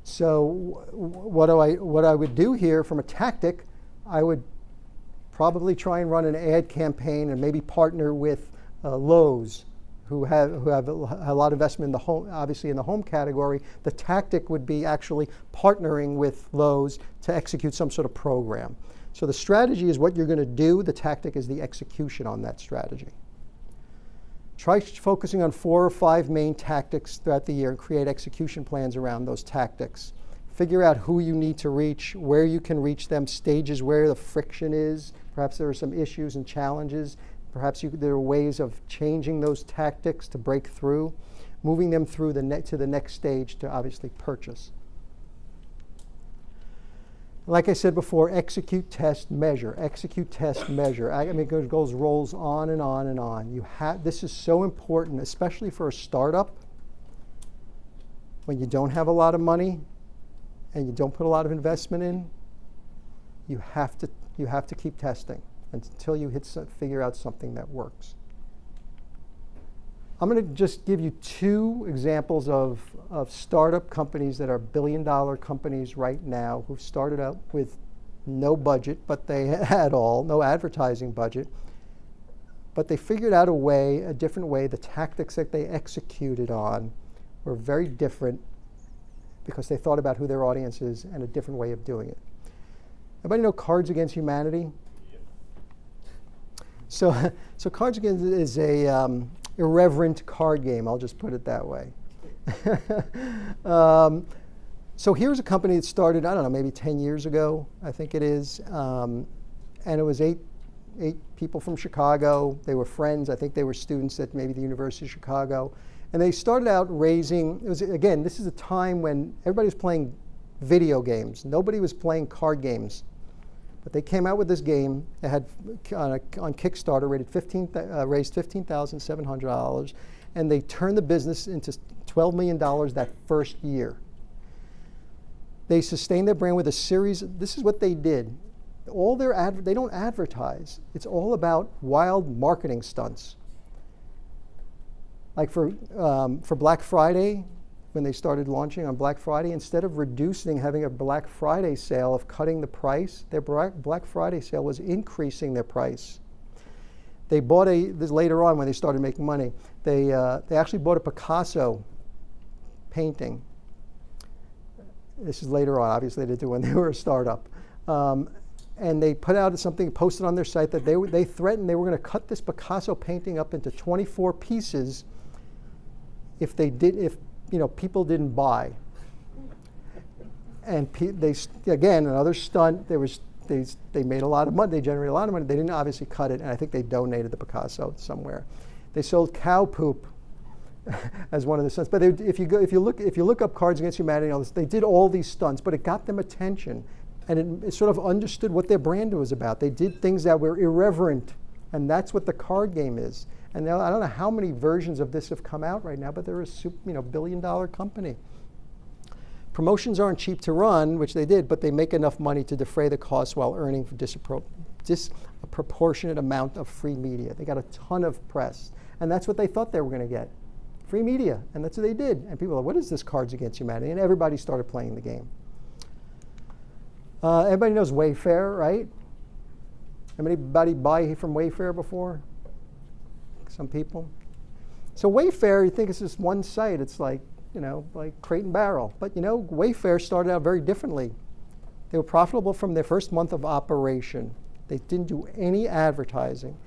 So what I would do here from a tactic, I would probably try and run an ad campaign and maybe partner with Lowe's, who have a lot of investment in the home, obviously in the home category. The tactic would be actually partnering with Lowe's to execute some sort of program. So the strategy is what you're going to do. The tactic is the execution on that strategy. Try focusing on 4 or 5 main tactics throughout the year and create execution plans around those tactics. Figure out who you need to reach, where you can reach them, stages where the friction is. Perhaps there are some issues and challenges. Perhaps there are ways of changing those tactics to break through, moving them through to the next stage to obviously purchase. Like I said before, execute, test, measure. Execute, test, measure. It rolls on and on and on. This is so important, especially for a startup. When you don't have a lot of money and you don't put a lot of investment in, you have to keep testing until you figure out something that works. I'm going to just give you 2 examples of startup companies that are billion-dollar companies right now who've started out with no budget, but they had no advertising budget. But they figured out a different way. The tactics that they executed on were very different because they thought about who their audience is and a different way of doing it. Everybody know Cards Against Humanity? Yep. So Cards Against is a irreverent card game. I'll just put it that way. So here's a company that started, I don't know, maybe 10 years ago, I think it is. And it was 8 people from Chicago. They were friends. I think they were students at maybe the University of Chicago. And they started out raising, this is a time when everybody was playing video games. Nobody was playing card games. But they came out with this game. They had on Kickstarter raised $15,700, and they turned the business into $12 million that first year. They sustained their brand with a series. This is what they did. They don't advertise. It's all about wild marketing stunts. Like for Black Friday, when they started launching on Black Friday, instead of having a Black Friday sale of cutting the price, their Black Friday sale was increasing their price. They bought this later on when they started making money, they actually bought a Picasso painting. This is later on, obviously they did when they were a startup. And they put out something, posted on their site that they threatened they were going to cut this Picasso painting up into 24 pieces if people didn't buy. And again, another stunt. They made a lot of money. They generated a lot of money. They didn't obviously cut it, and I think they donated the Picasso somewhere. They sold cow poop as one of the stunts. But if you look up Cards Against Humanity and all this, they did all these stunts, but it got them attention, and it sort of understood what their brand was about. They did things that were irreverent, and that's what the card game is. And now, I don't know how many versions of this have come out right now, but they're a billion-dollar company. Promotions aren't cheap to run, which they did, but they make enough money to defray the costs while earning a proportionate amount of free media. They got a ton of press, and that's what they thought they were going to get. Free media, and that's what they did. And people are like, what is this Cards Against Humanity? And everybody started playing the game. Everybody knows Wayfair, right? Anybody buy from Wayfair before? Some people. So Wayfair, you think it's just one site. It's like Crate and Barrel. But Wayfair started out very differently. They were profitable from their first month of operation. They didn't do any advertising.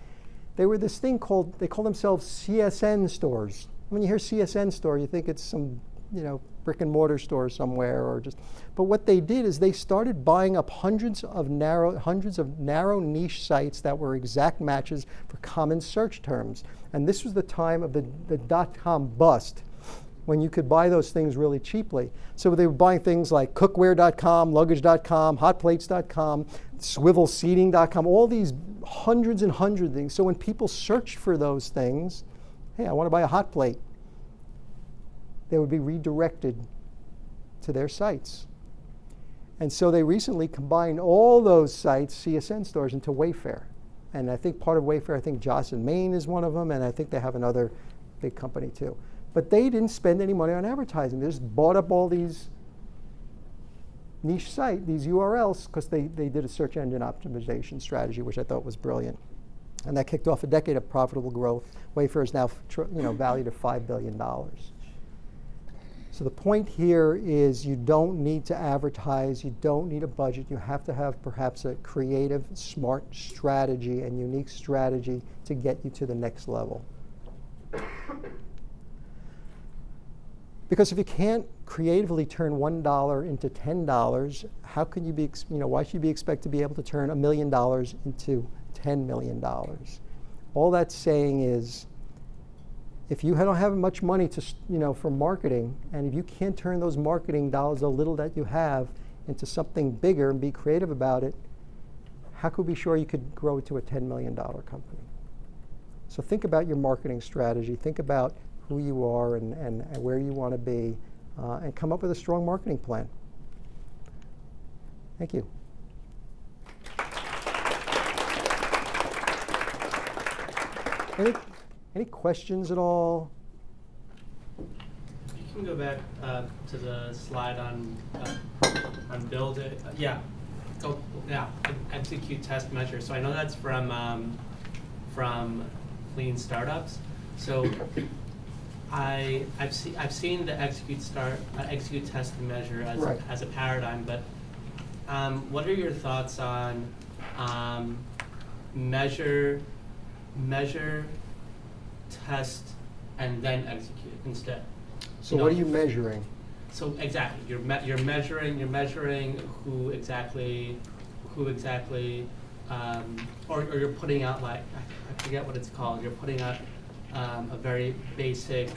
They were this thing they call themselves CSN stores. When you hear CSN store, you think it's some, brick and mortar store somewhere but what they did is they started buying up hundreds of narrow niche sites that were exact matches for common search terms. And this was the time of the .com bust, when you could buy those things really cheaply. So they were buying things like cookware.com, luggage.com, hotplates.com, swivelseating.com, all these hundreds and hundreds of things. So when people searched for those things, hey, I want to buy a hot plate, they would be redirected to their sites. And so they recently combined all those sites, CSN stores, into Wayfair. And I think part of Wayfair, I think Jocelyn Main is one of them, and I think they have another big company too. But they didn't spend any money on advertising. They just bought up all these niche sites, these URLs, because they did a search engine optimization strategy, which I thought was brilliant. And that kicked off a decade of profitable growth. Wayfair is now valued at $5 billion. So the point here is you don't need to advertise, you don't need a budget, you have to have perhaps a creative, smart strategy and unique strategy to get you to the next level. Because if you can't creatively turn $1 into $10, how can you be, why should you be expected to be able to turn $1 million into $10 million? All that's saying is, if you don't have much money for marketing, and if you can't turn those marketing dollars, the little that you have, into something bigger and be creative about it, how could we be sure you could grow it to a $10 million company? So think about your marketing strategy. Think about who you are and where you want to be, and come up with a strong marketing plan. Thank you. Any questions at all? You can go back to the slide on build it. Execute, test, measure. So I know that's from Lean Startups. So I've seen the execute, test, and measure as a paradigm. But what are your thoughts on measure, test, and then execute instead? So what are you measuring? So exactly, you're measuring who exactly, or you're putting out, like, I forget what it's called. You're putting out a very basic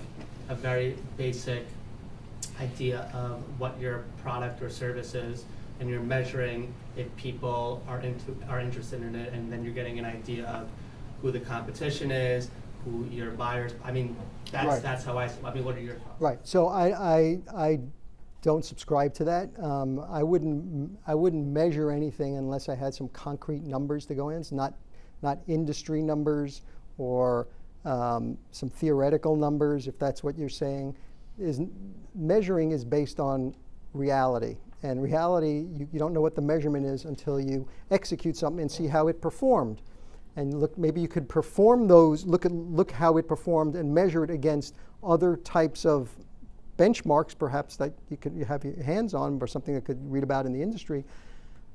idea of what your product or service is, and you're measuring if people are interested in it, and then you're getting an idea of who the competition is, who your buyers. I mean, that's how I mean, what are your thoughts? Right. So I don't subscribe to that. I wouldn't measure anything unless I had some concrete numbers to go in. It's not industry numbers or some theoretical numbers, if that's what you're saying. Measuring is based on reality. And reality, you don't know what the measurement is until you execute something and see how it performed. And look, maybe you could perform those, look how it performed and measure it against other types of benchmarks, perhaps that you have your hands on, or something that could read about in the industry.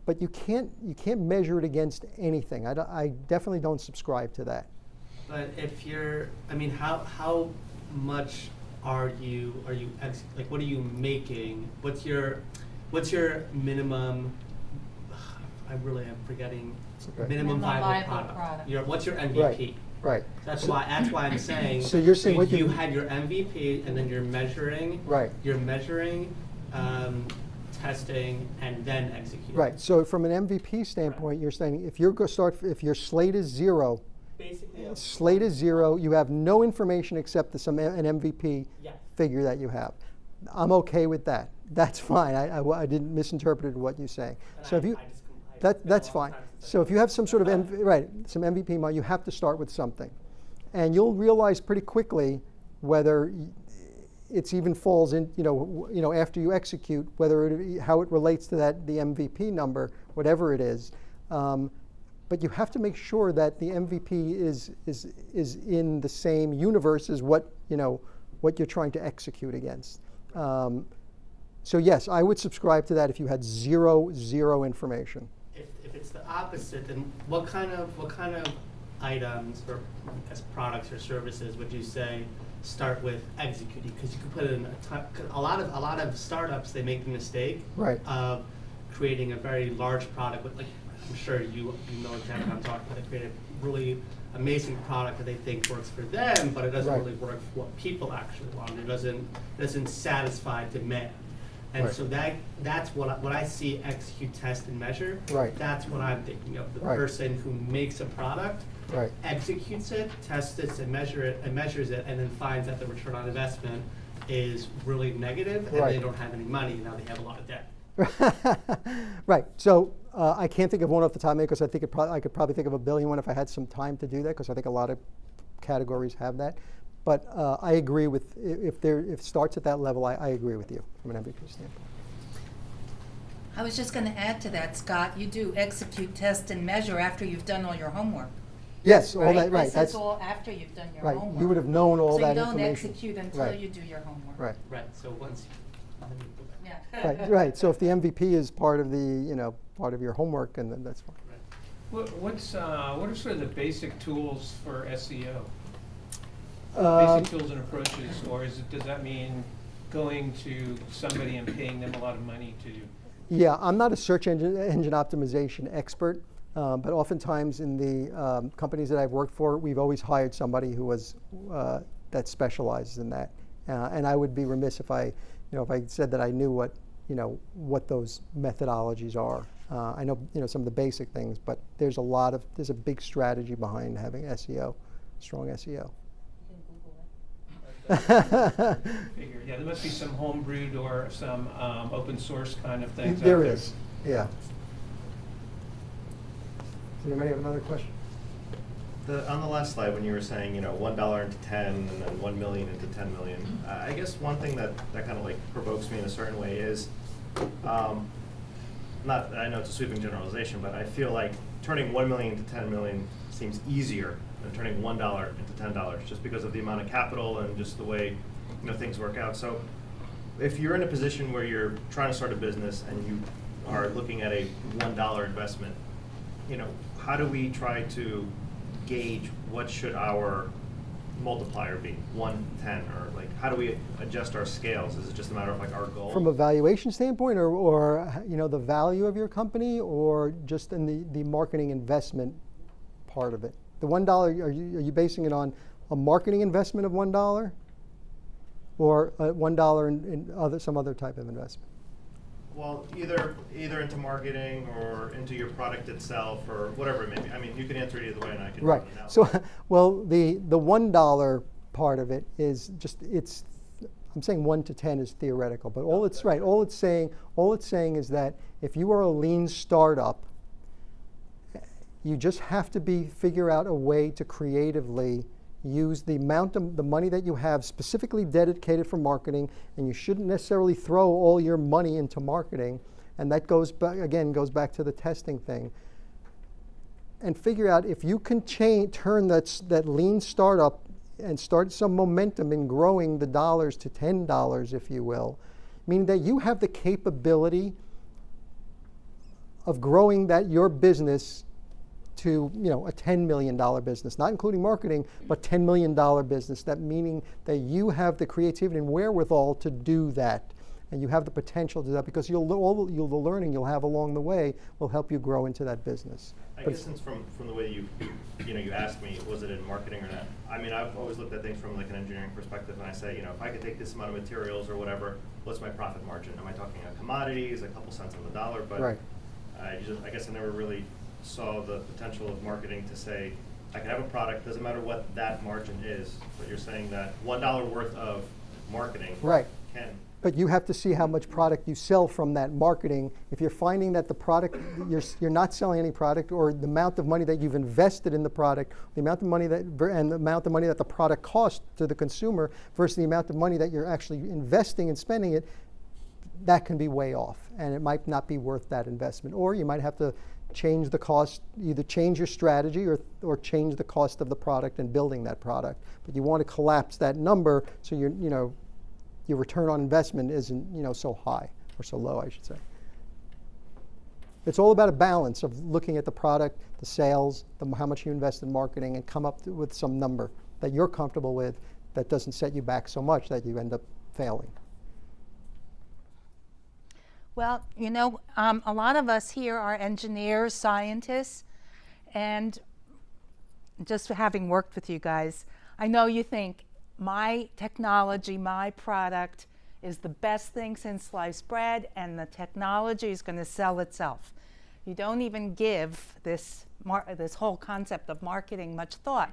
But you can't measure it against anything. I definitely don't subscribe to that. But if you're, I mean, how much are you like, what are you making? What's your minimum? I really am forgetting. Okay. Minimum viable product. What's your MVP? Right. That's why I'm saying. So you're saying you had your MVP, and then you're measuring. Right. You're measuring, testing, and then executing. Right. So from an MVP standpoint, you're saying if if your slate is zero. Basically. Slate is zero. You have no information except an MVP figure that you have. I'm okay with that. That's fine. I didn't misinterpret what you're saying. And so if you, that's fine. So if you have some sort of some MVP model, you have to start with something, and you'll realize pretty quickly whether it's even falls in, after you execute, how it relates to the MVP number, whatever it is. But you have to make sure that the MVP is in the same universe as what you're trying to execute against. So yes, I would subscribe to that if you had zero information. If it's the opposite, then what kind of items or I guess products or services would you say start with executing? Because you could put in a lot of startups, they make the mistake of creating a very large product with, like, I'm sure you know exactly what I'm talking about. They create a really amazing product that they think works for them, but it doesn't really work for what people actually want. It doesn't satisfy demand. And so that's what I see execute, test, and measure. That's what I'm thinking of. The person who makes a product, executes it, tests it, and measures it, and then finds that the return on investment is really negative, and they don't have any money, and now they have a lot of debt. Right. So I can't think of one off the top of my head, because I think I could probably think of a billion one if I had some time to do that, because I think a lot of categories have that. But I agree with, if it starts at that level, I agree with you from an MVP standpoint. I was just going to add to that, Scott. You do execute, test, and measure after you've done all your homework. Yes, all that, right. That's all after you've done your homework. You would have known all that information. So you don't execute until you do your homework. Right. So once. Yeah. Right. So if the MVP is part of part of your homework, and then that's fine. What are sort of the basic tools for SEO? Basic tools and approaches, or does that mean going to somebody and paying them a lot of money to? Yeah, I'm not a search engine optimization expert, but oftentimes in the companies that I've worked for, we've always hired somebody who was that specializes in that. And I would be remiss if I said that I knew what those methodologies are. I know some of the basic things, but there's a big strategy behind having SEO, strong SEO. Figure. Yeah, there must be some homebrewed or some open source kind of things. There is, yeah. Does anybody have another question? On the last slide, when you were saying, $1 into 10 and then 1 million into 10 million, I guess one thing that kind of like provokes me in a certain way is, I know it's a sweeping generalization, but I feel like turning 1 million into 10 million seems easier than turning $1 into $10, just because of the amount of capital and just the way things work out. So if you're in a position where you're trying to start a business and you are looking at a $1 investment, how do we try to gauge what should our multiplier be, 1, 10, or like how do we adjust our scales? Is it just a matter of like our goal? From a valuation standpoint, or the value of your company, or just in the marketing investment part of it? The $1, are you basing it on a marketing investment of $1, or $1 in some other type of investment? Well, either into marketing or into your product itself, or whatever it may be. I mean, you can answer it either way, and I can. Right. So, well, the $1 part of it is just I'm saying 1 to 10 is theoretical, but all it's saying is that if you are a lean startup, you just have to figure out a way to creatively use the amount of the money that you have specifically dedicated for marketing, and you shouldn't necessarily throw all your money into marketing. And that goes back to the testing thing. And figure out if you can turn that lean startup and start some momentum in growing the dollars to $10, if you will, meaning that you have the capability of growing your business to a $10 million business, not including marketing, but $10 million business. That meaning that you have the creativity and wherewithal to do that. And you have the potential to do that because the learning you'll have along the way will help you grow into that business. I guess since from the way you asked me, was it in marketing or not? I mean, I've always looked at things from like an engineering perspective, and I say, if I could take this amount of materials or whatever, what's my profit margin? Am I talking on commodities, a couple cents on the dollar? But right. I guess I never really saw the potential of marketing to say, I can have a product, doesn't matter what that margin is, but you're saying that $1 worth of marketing right. can. But you have to see how much product you sell from that marketing. If you're finding that the product, you're not selling any product, or the amount of money that you've invested in the product, the amount of money that the product costs to the consumer versus the amount of money that you're actually investing and spending it, that can be way off, and it might not be worth that investment. Or you might have to change the cost, either change your strategy or change the cost of the product and building that product. But you want to collapse that number so your return on investment isn't so high, or so low, I should say. It's all about a balance of looking at the product, the sales, how much you invest in marketing, and come up with some number that you're comfortable with that doesn't set you back so much that you end up failing. Well, a lot of us here are engineers, scientists, and just having worked with you guys, I know you think my technology, my product is the best thing since sliced bread, and the technology is going to sell itself. You don't even give this whole concept of marketing much thought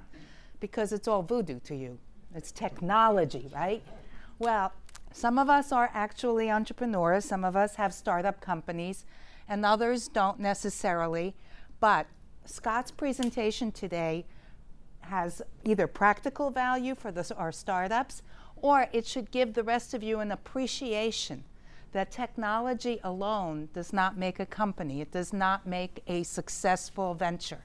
because it's all voodoo to you. It's technology, right? Well, some of us are actually entrepreneurs, some of us have startup companies, and others don't necessarily. But Scott's presentation today has either practical value for our startups, or it should give the rest of you an appreciation that technology alone does not make a company. It does not make a successful venture.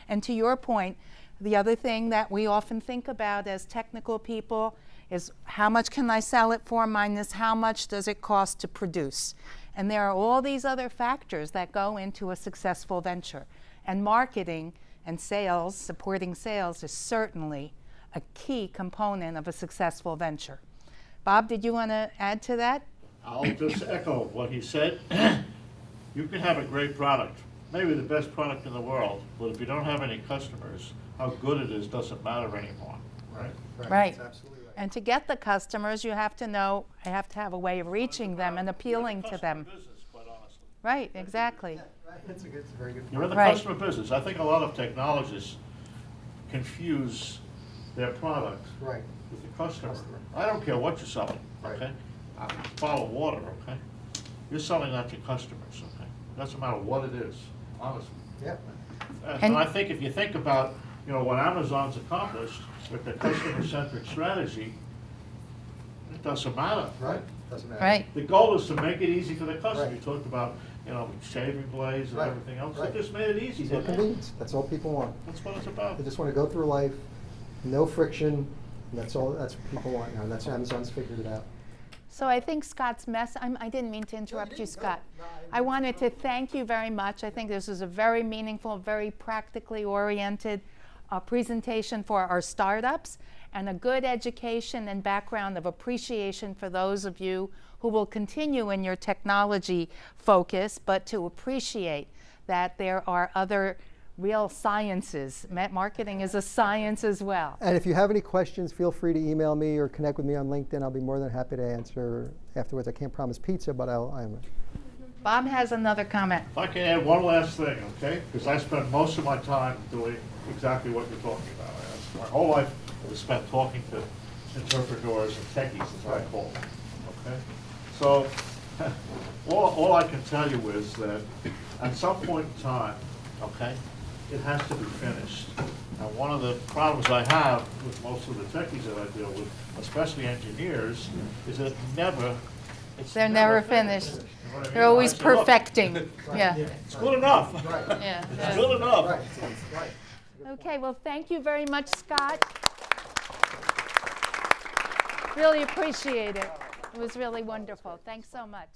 And to your point, the other thing that we often think about as technical people is how much can I sell it for minus how much does it cost to produce. And there are all these other factors that go into a successful venture. And marketing and sales, supporting sales, is certainly a key component of a successful venture. Bob, did you want to add to that? I'll just echo what he said. You can have a great product, maybe the best product in the world, but if you don't have any customers, how good it is doesn't matter anymore, right? Right. That's absolutely right. And to get the customers, you have to have a way of reaching them and appealing to them. Business, quite honestly. Right, exactly. Yeah, right. That's a very good point. You're in the Right. customer business. I think a lot of technologists confuse their product Right. with the customer. I don't care what you're selling, Right. okay? A bottle of water, okay? You're selling that to customers, okay? Doesn't matter what it is, honestly. Yeah. And I think if you think about, what Amazon's accomplished with their customer-centric strategy, it doesn't matter. Right. Doesn't matter. Right. The goal is to make it easy for the customer. Right. You talked about, shaving blades and Right. everything else. Right. They just made it easy, It's all didn't they? convenience. That's all people want. That's what it's about. They just want to go through life, no friction. And that's what people want now. And that's Amazon's figured it out. So I think Scott's I didn't mean to interrupt you, Scott. I wanted to thank you very much. I think this was a very meaningful, very practically oriented presentation for our startups, and a good education and background of appreciation for those of you who will continue in your technology focus, but to appreciate that there are other real sciences. Marketing is a science as well. And if you have any questions, feel free to email me or connect with me on LinkedIn. I'll be more than happy to answer afterwards. I can't promise pizza, but I'm. Bob has another comment. If I can add one last thing, okay? Because I spend most of my time doing exactly what you're talking about. My whole life is spent talking to entrepreneurs and techies, as I call them, okay? So all I can tell you is that at some point in time, okay, it has to be finished. And one of the problems I have with most of the techies that I deal with, especially engineers, is that it's They're never finished. You know what I They're mean? always I say, "Look, perfecting. Yeah. It's good enough. Yeah. It's good enough. Okay, well, thank you very much, Scott. Really appreciate it. It was really wonderful. Thanks so much.